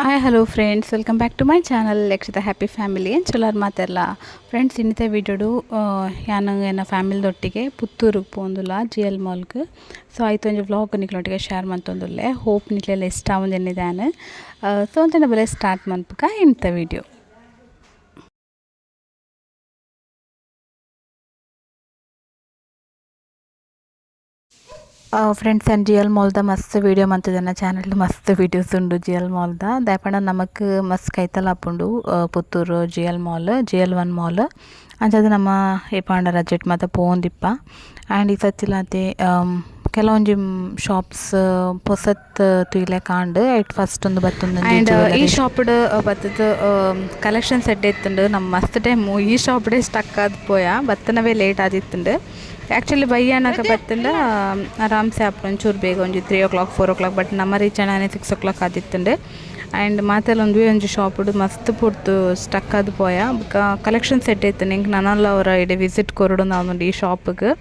Hi hello friends, welcome back to my channel Lakshitha happy family ಏನು ಚಲೋರ್ ಮಾತೆಲ್ಲ friends. ಇನ್ನಿತ ವೀಡಿಯೋಡು ಯಾನ ಫ್ಯಾಮಿಲಿದೊಟ್ಟಿಗೆ ಪುತ್ತೂರಿಗೆ ಪೋಂದುಲ್ಲ GL ಮಾಲ್ಗೆ. ಸೊ ಆಯ್ತು ಒಂಜಿ ವ್ಲಾಗ್ ನಿಕ್ಲೊಟ್ಟಿಗೆ ಶೇರ್ ಮಂತೊಂದುಲ್ಲೆ. ಹೋಪ್ ನಿಕ್ಲೆಲ್ಲ ಇಷ್ಟ ಆವೊಂದೆನ್ನಿದಾನೆ. ಸೊ ಅಂತ ಬಲೆ ಸ್ಟಾರ್ಟ್ ಮನ್ಪುಕ ಇಂಥ ವೀಡಿಯೋ. ಫ್ರೆಂಡ್ಸ್ ಆ್ಯಂಡ್ GL ಮಾಲ್ದ ಮಸ್ತ್ ವೀಡಿಯೋ ಮಂತುದನ್ನ ಚಾನಲ್ ಮಸ್ತ್ ವೀಡಿಯೋಸ್ ಉಂಡು GL ಮಾಲ್ದ. ದಾಯಪಂಡ ನಮಕ್ ಮಸ್ತ್ ಕೈತಲ ಆಪುಂಡು Puttur GL mall, GL1 mall ಅಂಚದು ನಮ್ಮ ಏಪಾಂಡ ರಜೆಟ್ ಮಾತ ಪೋಂದಿಪ್ಪ. ಆ್ಯಂಡ್ ಈ ಸತ್ತಿಲಾತೆ ಕೆಲವೊಂಜಿ ಶಾಪ್ಸ್ ಪೊಸತ್ ತುಯಿಲೆ ಕಾಂಡ್ ಐಟ್ ಫಸ್ಟ್ ಒಂದು ಬತ್ತೊಂದು. ಆ್ಯಂಡ್ ಈ ಶಾಪ್ಡ್ ಬತ್ತದ ಕಲೆಕ್ಷನ್ಸ್ ಎಡ್ಡೆ ಇತ್ತುಂಡು. ನಮ್ಮ ಮಸ್ತ್ ಟೈಮು ಈ ಶಾಪ್ಡೇ ಸ್ಟಕ್ ಆದ್ ಪೋಯ ಬತ್ತನವೇ ಲೇಟ್ ಆದಿತ್ತುಂಡು. ಆ್ಯಕ್ಚುಲಿ ಬೈಯಾನಕ ಬತ್ತಂಡ ಆರಾಮ್ಸೆ ಆಪುಂಡು ಒಂಚೂರು ಬೇಗ ಒಂಜಿ 3 o'clock 4 o'clock. ಬಟ್ ನಮ್ಮ ರೀಚ್ ಆನೆ 6 o'clock ಆದಿತ್ತುಂಡು. ಆ್ಯಂಡ್ ಮಾತೆಲ್ಲ ಒಂಜಿ ಶಾಪ್ಡ್ ಮಸ್ತ್ ಪುಡ್ತು ಸ್ಟಕ್ ಆದ್ ಪೋಯ ಬೊಕ ಕಲೆಕ್ಷನ್ಸ್ ಎಡ್ಡೆ ಇತ್ತು. ನಿಂಗೆ ನನ್ನಲ್ಲ ಅವರ ಇಡೆ ವಿಸಿಟ್ ಕೊರಡು ನಾನು ಈ ಶಾಪ್ಗೆ.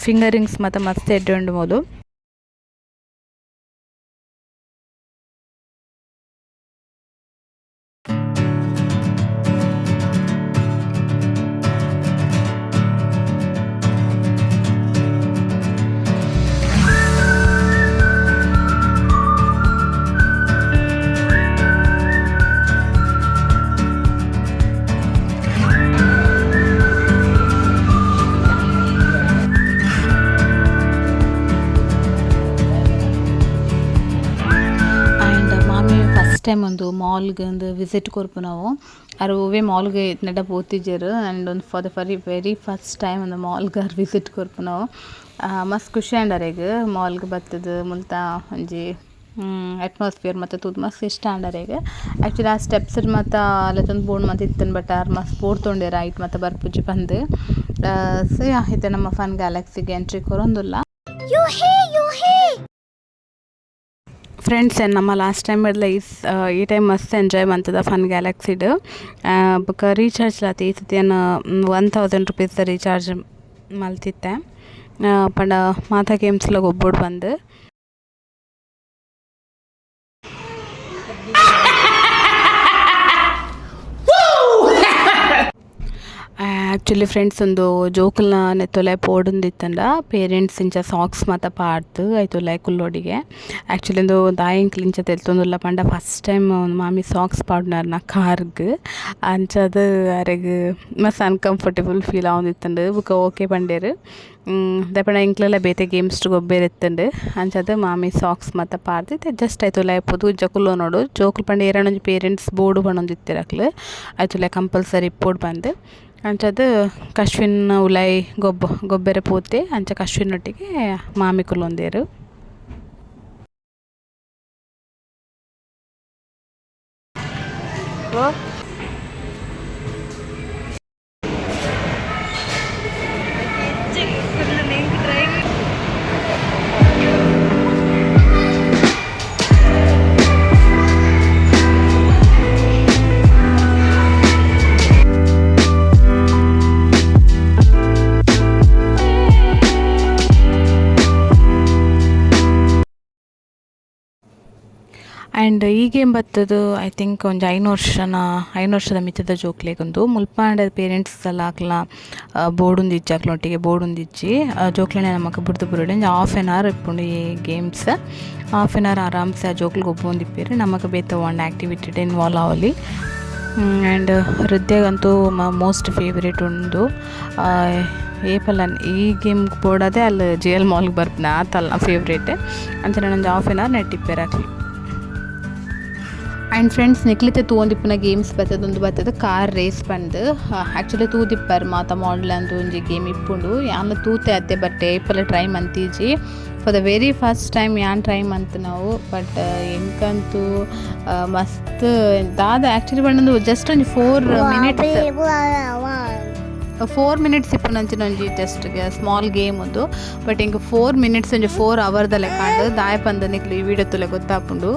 ಫಿಂಗರಿಂಗ್ಸ್ ಮತ್ತು ಮಸ್ತ್ ಎಡ್ಡೆ ಉಂಡು ಮೋದು. ಟೈಮ್ ಒಂದು ಮಾಲ್ಗೆ ಒಂದು ವಿಸಿಟ್ ಕೊರ್ಪು ನಾವು. ಅರು ಒವ್ವೇ ಮಾಲ್ಗೆ ನೆಡ ಪೋತಿಜೆರ್. ಆ್ಯಂಡ್ ಒಂದು for the very first time ಒಂದು ಮಾಲ್ಗೆ ವಿಸಿಟ್ ಕೊರ್ಪು ನಾವು. ಮಸ್ತ್ ಖುಷಿ ಆಂಡರೆಗ್ ಮಾಲ್ಗೆ ಬತ್ತದ ಮುಲ್ತ ಒಂಜಿ ಅಟ್ಮಾಸ್ಫಿಯರ್ ಮತ್ತು ತೂದು ಮಸ್ತ್ ಇಷ್ಟ ಆಂಡರೆಗ್. ಆ್ಯಕ್ಚುಲಿ ಆ ಸ್ಟೆಪ್ಸ್ ಮತ್ತು ಅಲ್ಲೊಂದು ಬೋರ್ಡ್ ಮತ್ತು ಇತ್ತನ್ ಬಟ್ ಆರು ಮಸ್ತ್ ಪೋಡ್ತೊಂಡ್ಯಾರ ಐಟ್ ಮತ್ತು ಬರ್ಪುಜಿ ಬಂದು. ಸೊ ಇದು ನಮ್ಮ ಫನ್ ಗ್ಯಾಲಕ್ಸಿಗೆ ಎಂಟ್ರಿ ಕೊರೊಂದುಲ್ಲ ಫ್ರೆಂಡ್ಸ್. ನಮ್ಮ ಲಾಸ್ಟ್ ಟೈಮ್ ಎಲ್ಲ ಈ ಟೈಮ್ ಮಸ್ತ್ ಎಂಜಾಯ್ ಮಂತದ ಫನ್ ಗ್ಯಾಲಕ್ಸಿಡ್. ಬೊಕ ರೀಚಾರ್ಜ್ ಲಾತಿ ಈ ಸತಿ ಏನು 1000 rupees ರೀಚಾರ್ಜ್ ಮಲ್ತಿತ್ತೆ. ಪಂಡ ಮಾತಾ ಗೇಮ್ಸ್ಲ ಗೊಬ್ಬೊಡು ಬಂದು. ಆ್ಯಕ್ಚುಲಿ ಫ್ರೆಂಡ್ಸ್ ಒಂದು ಜೋಕುಲ್ನ ನೆತ್ತೊಲೆ ಪೋಡೊಂದಿತ್ತಂಡ ಪೇರೆಂಟ್ಸ್ ಇಂಚ ಸಾಕ್ಸ್ ಮಾತ ಪಾಡ್ದು ಐತೊಲೆ ಕುಲ್ಲೋಡಿಗೆ. ಆ್ಯಕ್ಚುಲಿ ಒಂದು ದಾಯಂಕ್ಲು ಇಂಚ ತೆಲ್ತೊಂದುಲ್ಲ ಪಂಡ ಫಸ್ಟ್ ಟೈಮ್ ಮಾಮಿ ಸಾಕ್ಸ್ ಪಾಡ್ನಾರ್ನ ಕಾರ್ಗೆ. ಅಂಚದು ಅರೆಗ್ ಮಸ್ತ್ ಅನ್ಕಂಫರ್ಟೇಬಲ್ ಫೀಲ್ ಆವೊಂದಿತ್ತಂಡು. ಬೊಕ ಓಕೆ ಪಂಡೇರು ದಪಂಡ ಇಂಕ್ಲೆಲ್ಲ ಬೇತೆ ಗೇಮ್ಸ್ ಗೊಬ್ಬೆರ್ ಎತ್ತಂಡು. ಅಂಚದು ಮಾಮಿ ಸಾಕ್ಸ್ ಮಾತ ಪಾಡ್ದು ಜಸ್ಟ್ ಐತೊಲೆ ಪೊದು ಜಕುಲ್ಲೋ ನೋಡು ಜೋಕುಲು ಪಂಡ ಏರನೊಂಜಿ ಪೇರೆಂಟ್ಸ್ ಬೋರ್ಡು ಪಣೊಂದಿತ್ತೆರಕ್ಲು ಐತೊಲೆ ಕಂಪಲ್ಸರಿ ಇಪ್ಪೋಡು ಬಂದು. ಅಂಚದು ಕಶ್ವಿನ್ ಉಲೈ ಗೊಬ್ಬೆರೆ ಪೋತೆ ಅಂಚ ಕಶ್ವಿನೊಟ್ಟಿಗೆ ಮಾಮಿ ಕುಲ್ಲೊಂದೇರು. ಆ್ಯಂಡ್ ಈ ಗೇಮ್ ಬತ್ತದು ಐ ಥಿಂಕ್ ಒಂದು 5 ವರ್ಷದ ಮಿತ್ತದ ಜೋಕ್ಲೆಗೊಂದು ಮುಲ್ಪಾಂಡ ಪೇರೆಂಟ್ಸ್ ಎಲ್ಲ ಆಕ್ಲ ಬೋರ್ಡುಂದಿಜ್ಜಿ ಬೋರ್ಡುಂದಿಜ್ಜಿ ಜೋಕ್ಲೆನೆ ನಮಕ್ ಬುಡ್ದು ಬುರುಡೆ 1/2 hour ಇಪ್ಪುಂಡು ಈ ಗೇಮ್ಸ್. 1/2 hour ಆರಾಮ್ಸೆ ಆ ಜೋಕ್ಲಿಗೆ ಒಬ್ಬೊಂದಿಪ್ಪೇರು ನಮಕ್ ಬೇತ ಒಂದು ಆ್ಯಕ್ಟಿವಿಟಿಡ್ ಇನ್ವಾಲ್ವ್ ಆವಲಿ. ಆ್ಯಂಡ್ ಹೃದಯಗಂತೂ ಮೋಸ್ಟ್ ಫೇವ್ರೇಟ್ ಉಂಡು ಏಪಲ್ಲ ಈ ಗೇಮ್ ಬೋರ್ಡದೇ ಅಲ್ಲಿ GL ಮಾಲ್ಗೆ ಬರ್ಪನ ಆತಲ್ಲ ಫೇವ್ರೇಟ್ ಅಂತ ನಾನು 1/2 hour ನೆಟ್ಟಿಪ್ಪೇರಾಕ್ಲಿ. ಆ್ಯಂಡ್ ಫ್ರೆಂಡ್ಸ್ ನಿಕ್ಲಿತೆ ತೂಂದಿಪ್ಪುನ ಗೇಮ್ಸ್ ಬತ್ತದ ಕಾರ್ ರೇಸ್ ಪಂಡ್. ಆ್ಯಕ್ಚುಲಿ ತೂದಿಪ್ಪರ್ ಮಾತ ಮಾಡಲ್ ಅಂದು ಒಂಜಿ ಗೇಮ್ ಇಪ್ಪುಂಡು. ಯಾನ್ ತೂತೆ ಅತ್ತೆ ಬಟ್ ಏಪಲ ಟ್ರೈ ಮಂತೀಜಿ for the very first time ಯಾನ್ ಟ್ರೈ ಮಂತ್ ನಾವು. ಬಟ್ ಎಂಕಂತೂ ಮಸ್ತ್ ದಾದ ಆ್ಯಕ್ಚುಲಿ ಪಂಡದು ಜಸ್ಟ್ ಒಂಜಿ 4 minutes ಇಪ್ಪುನಂಚಿನ ಒಂಜಿ ಜಸ್ಟ್ಗೆ ಸ್ಮಾಲ್ ಗೇಮ್ ಅದು. ಬಟ್ ಇಂಕ 4 minutes ಒಂಜಿ 4 hour ಲೆಕ್ಕಾಂಡು ದಾಯ ಪಂದ ನಿಕ್ಲು ಈ ವಿಡಿಯೋ ತುಲೆ ಗೊತ್ತಾಪುಂಡು.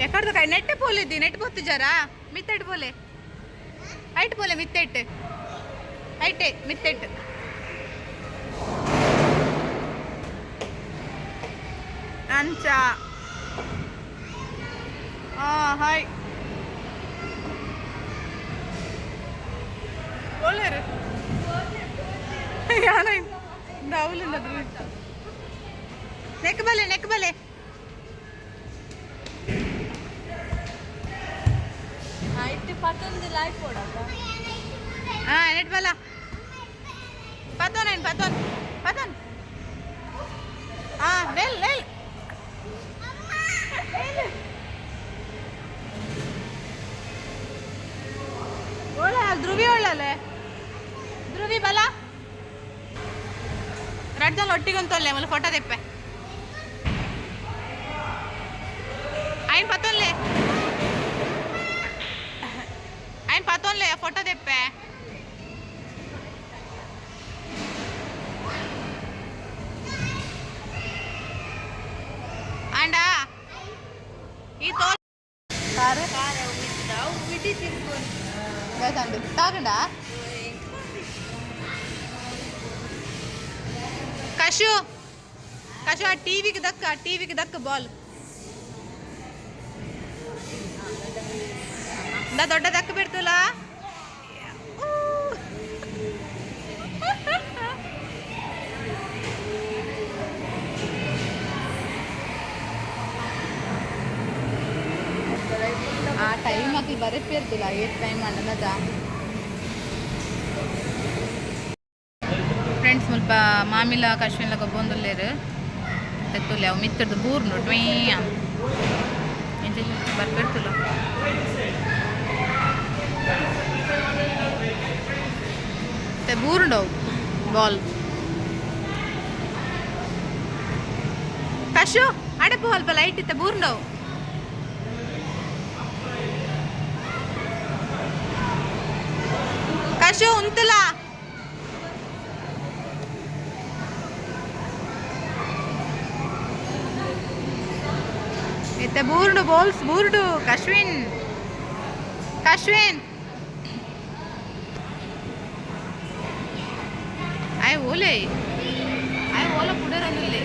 ఎక్కడిదో కాయ నెట్ పోలేదు నెట్ పోతు జరా మిత్తెట్ పోలే హైట్ పోలే మిత్తెట్ హైటే మిత్తెట్ ಅಂಚಾ ಹಾಯ್ ಒಳ್ಳೆರು ಯಾನ ಅವಲಿಲ್ಲ ನೆಕ್ ಬಲೆ ನೆಟ್ ಬಲ ಪತೋನ್ ನೆಲ್ ಧ್ರುವಿ ಒಳ್ಳಲೆ ಧ್ರುವಿ ಬಲ ರಡ್ಜನ್ ಒಟ್ಟಿಗೊಂತೊಲ್ಲೆ ಮಲ್ಲ ಫೋಟೋ ತೆಪ್ಪೆ ఆయన పతోన్లే ఫోటో తెప్పే అండ్ ఈ తో కారు లేదండి తాగండా కషు ఆ టీవీకి దక్క బాల్ ದೊಡ್ಡ ದಕ್ಕ ಬಿಡ್ತಲ್ಲ ಆ ಟೈಮ್ ಹಾಕಿ ಬರಪ್ಪಿರ್ತಿಲ್ಲ ಏಟ್ ಟೈಮ್ ಅನ್ನದ ಫ್ರೆಂಡ್ಸ್ ಸ್ವಲ್ಪ ಮಾಮಿಲ ಕಶ್ವಿನ್ಲ ಗೊಬ್ಬೊಂದುಲ್ಲೇರು ತೆತ್ತುಲ್ಲೆ ಅವು ಮಿತ್ತರ್ದು ಬೂರ್ನು ಟ್ವೀ ಬರ್ಪಿರ್ತಿಲ್ಲ ಬೂರುಂಡವು ಬಾಲ್ ಕಶು ಅಡಪು ಸ್ವಲ್ಪ ಲೈಟ್ ಇತ್ತ ಬೂರುಂಡವು ಕಶು ಉಂತಲ ಇತ್ತ ಬೂರುಂಡು ಬಾಲ್ಸ್ ಬೂರುಡು ಕಶ್ವಿನ್ आय ओला पुढे राहिलेले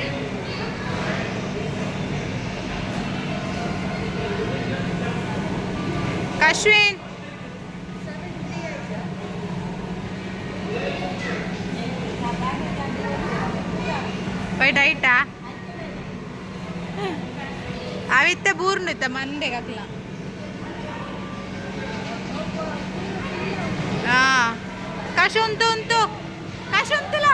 काश्वीन ಡೈಟಾ ಅವಿತ್ತ ಬೂರ್ನು ಇತ್ತ ಮಂಡೆಗೆ ಹಾಕ್ಲ ಕಾಶು ಉಂಟು ಕಾಶು ಉಂಟಲ್ಲ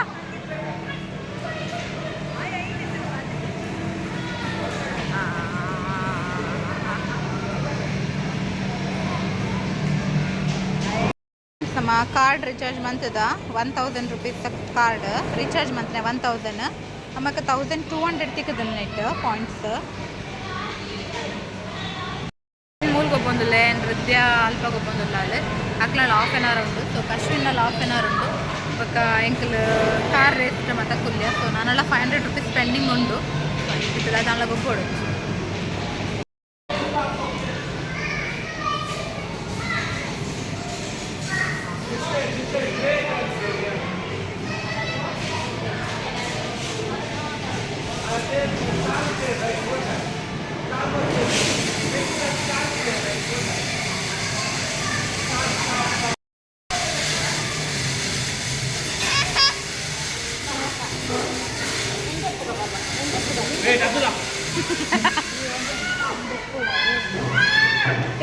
ನಮ್ಮ ಕಾರ್ಡ್ ರಿಚಾರ್ಜ್ ಮಂತದ 1000 ರೂಪೀಸ್ ಕಾರ್ಡ್ ರಿಚಾರ್ಜ್ ಮಂತ್ನೆ 1000 ನಮಗೆ 1200 ತಿಕ್ಕದ ನೆಟ್ ಪಾಯಿಂಟ್ಸ್ ಮೂಲ್ ಗೊಬ್ಬೊಂದುಲ್ಲೆ ನೃತ್ಯ ಅಲ್ಪ ಗೊಬ್ಬೊಂದುಲ್ಲ ಅಲ್ಲಿ ಅಕ್ಲಲ್ಲಿ ½ ಉಂಟು ಸೊ ಕಶ್ವಿನಲ್ಲಿ ½ ಉಂಟು ಇವಾಗ ಎಂಕಲ್ ಕಾರ್ ರೇಟ್ ಮತ್ತು ಕುಲ್ಯ ಸೊ ನಾನೆಲ್ಲ 500 ರೂಪೀಸ್ ಸ್ಪೆಂಡಿಂಗ್ ಉಂಟು ಇತ್ತದ ಅದನ್ನೆಲ್ಲ ಗೊಬ್ಬೋಡು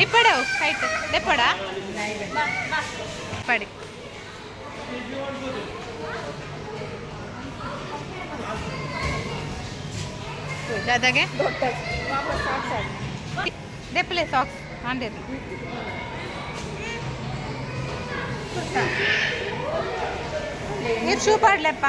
ఇప్పడు కైట్ దెప్పడా పడి దాదాగే దెప్పలే సాక్స్ అంటే మీరు షూ పడలేప్ప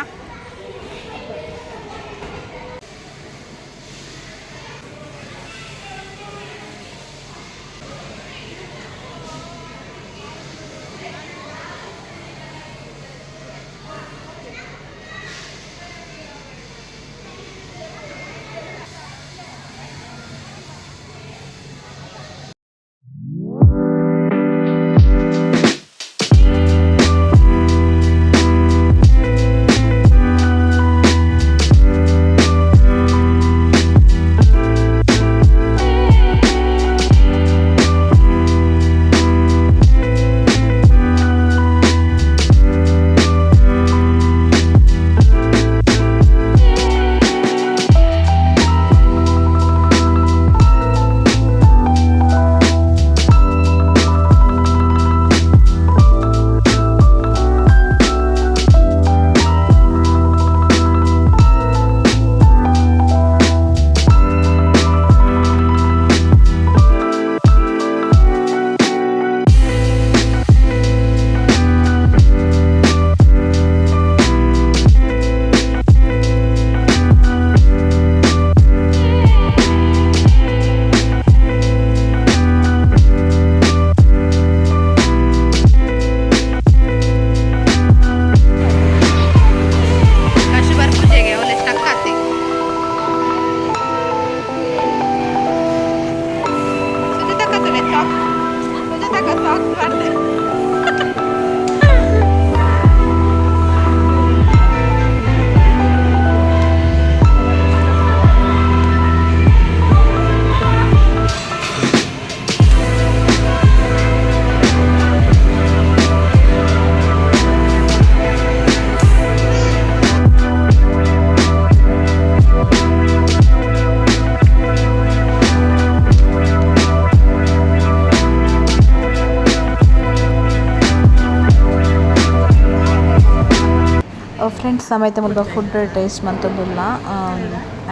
ಫ್ರೆಂಡ್ಸ್ ಸಮಯತ ಮುಲ್ಪ ಫುಡ್ ಟೇಸ್ಟ್ ಮಂತೊಂದುಲ್ಲ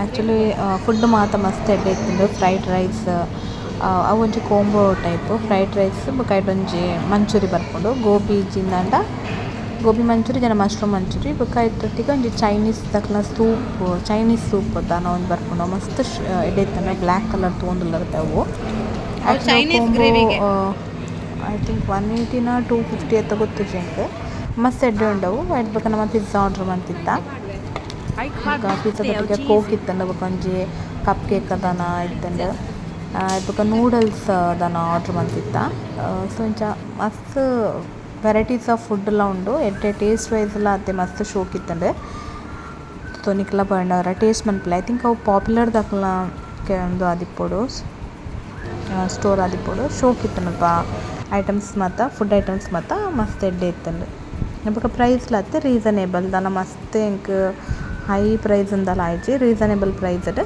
ಆ್ಯಕ್ಚುಲಿ ಫುಡ್ ಮಾತ ಮಸ್ತ್ ಎಡ್ಡೆ ಇತ್ತಿಂಡು ಫ್ರೈಡ್ ರೈಸ್ ಅವು ಒಂಜಿ ಕೋಂಬೋ ಟೈಪ್ ಫ್ರೈಡ್ ರೈಸ್ ಬೊಕ ಒಂಜಿ ಮಂಚೂರಿ ಬರ್ಪುಂಡು ಗೋಬಿ ಜಿಂದಾಂಡ ಗೋಬಿ ಮಂಚೂರಿ ಜನ ಮಶ್ರೂಮ್ ಮಂಚೂರಿ ಬೊಕ ಐತೊಟ್ಟಿಗೆ ಒಂಜಿ ಚೈನೀಸ್ ದಕ್ಲ ಸೂಪ್ ಚೈನೀಸ್ ಸೂಪ್ ದಾನ ಒಂದು ಬರ್ಪುಂಡು ಮಸ್ತ್ ಎಡ್ಡೆ ಇತ್ತಂಡ ಬ್ಲ್ಯಾಕ್ ಕಲರ್ ತೊಗೊಂದುಲ್ಲತ್ತೆ ಅವು ಐ ಥಿಂಕ್ 180 250 ಎತ್ತ ಗೊತ್ತು ಜಂಕ್ ಮಸ್ತ್ ಎಡ್ಡೆ ಉಂಡವು ಐಟ್ ಬೊಕ ನಮ್ಮ ಪಿಜ್ಜಾ ಆರ್ಡ್ರ್ ಮಂತಿತ್ತ ಪಿಜ್ಜಾದೊಟ್ಟಿಗೆ ಕೋಕ್ ಇತ್ತಂಡ ಬೊಕ ಒಂಜಿ ಕಪ್ ಕೇಕ್ ದಾನ ಇತ್ತಂಡ ಬೊಕ ನೂಡಲ್ಸ್ ದಾನ ಆರ್ಡ್ರ್ ಮಂತಿತ್ತ ಸೊ ಇಂಚ ಮಸ್ತ್ ವೆರೈಟೀಸ್ ಆಫ್ ಫುಡ್ ಎಲ್ಲ ಉಂಡು ಎಡ್ಡೆ ಟೇಸ್ಟ್ ವೈಸ್ ಎಲ್ಲ ಅತ್ತೆ ಮಸ್ತ್ ಶೋಕ್ ಇತ್ತಂಡೆ ತೊನಿಕ್ಲ ಪಂಡವರ ಟೇಸ್ಟ್ ಮನ್ಪುಲೆ ಐ ಥಿಂಕ್ ಅವು ಪಾಪ್ಯುಲರ್ ದಕ್ಲ ಒಂದು ಆದಿಪ್ಪೋಡು ಸ್ಟೋರ್ ಆದಿಪ್ಪೋಡು ಶೋಕ್ ಇತ್ತನಪ್ಪ ಐಟಮ್ಸ್ ಮಾತ ಫುಡ್ ಐಟಮ್ಸ್ ಮಾತ ಮಸ್ತ್ ಎಡ್ಡೆ ಇತ್ತಂಡು ಬೊಕ ಪ್ರೈಸ್ಲ ಅತ್ತೆ ರೀಸನೇಬಲ್ ದಾಲ ಮಸ್ತ್ ಎಂಕ್ ಹೈ ಪ್ರೈಸ್ ಅಂದಲ ಆಯ್ಜಿ ರೀಸನೇಬಲ್ ಪ್ರೈಸ್ಡ್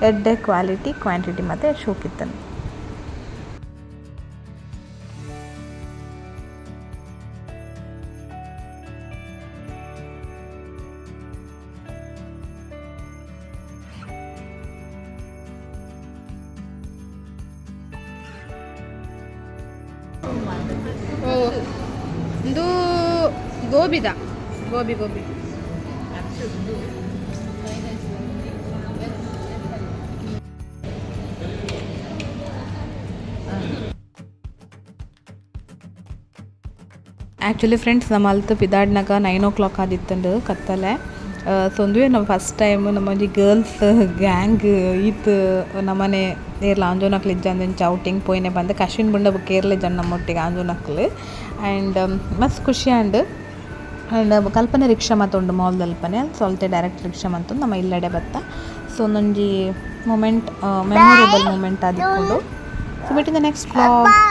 ಎಡ್ಡೆ ಕ್ವಾಲಿಟಿ ಕ್ವಾಂಟಿಟಿ ಮತ್ತೆ ಶೋಕ್ ಇತ್ತನು ಇದು ಗೋಬಿದ ಗೋಬಿ ಆ್ಯಕ್ಚುಲಿ ಫ್ರೆಂಡ್ಸ್ ನಮ್ಮ ಅಲ್ತು ಪಿದಾಡ್ನಾಗ 9 o'clock ಆದಿತ್ತಂಡು ಕತ್ತಲೆ ಸೊಂದುವೆ ನಾವು ಫಸ್ಟ್ ಟೈಮ್ ನಮ್ಮೊಂಜಿ ಗರ್ಲ್ಸ್ ಗ್ಯಾಂಗ್ ಈತ್ ನಮ್ಮನೆ ಏರ್ಲ ಆಂಜೋನಕ್ಲು ಇಜ್ಜಂದು ಔಟಿಂಗ್ ಪೋಯಿನೆ ಬಂದು ಕಶಿನ್ ಬುಂಡ ಕೇರ್ಲ ಇಜ್ಜಂಡು ನಮ್ಮೊಟ್ಟಿಗೆ ಆಂಜೋನಕ್ಲು ಆ್ಯಂಡ್ ಮಸ್ತ್ ಖುಷಿ ಆ್ಯಂಡ್ ಕಲ್ಪನೆ ರಿಕ್ಷಾ ಮತ್ತೊಂಡು ಮಾಲ್ ದಲ್ಪನೆ ಸೊಲ್ತೆ ಡೈರೆಕ್ಟ್ ರಿಕ್ಷಾ ಮಂತು ನಮ್ಮ ಇಲ್ಲಡೆ ಬತ್ತ ಸೊ ಒಂದೊಂಜಿ ಮೂಮೆಂಟ್ ಮೆಮೊರೇಬಲ್ ಮೂಮೆಂಟ್ ಆದಿಕೊಂಡು so meet in the next blog.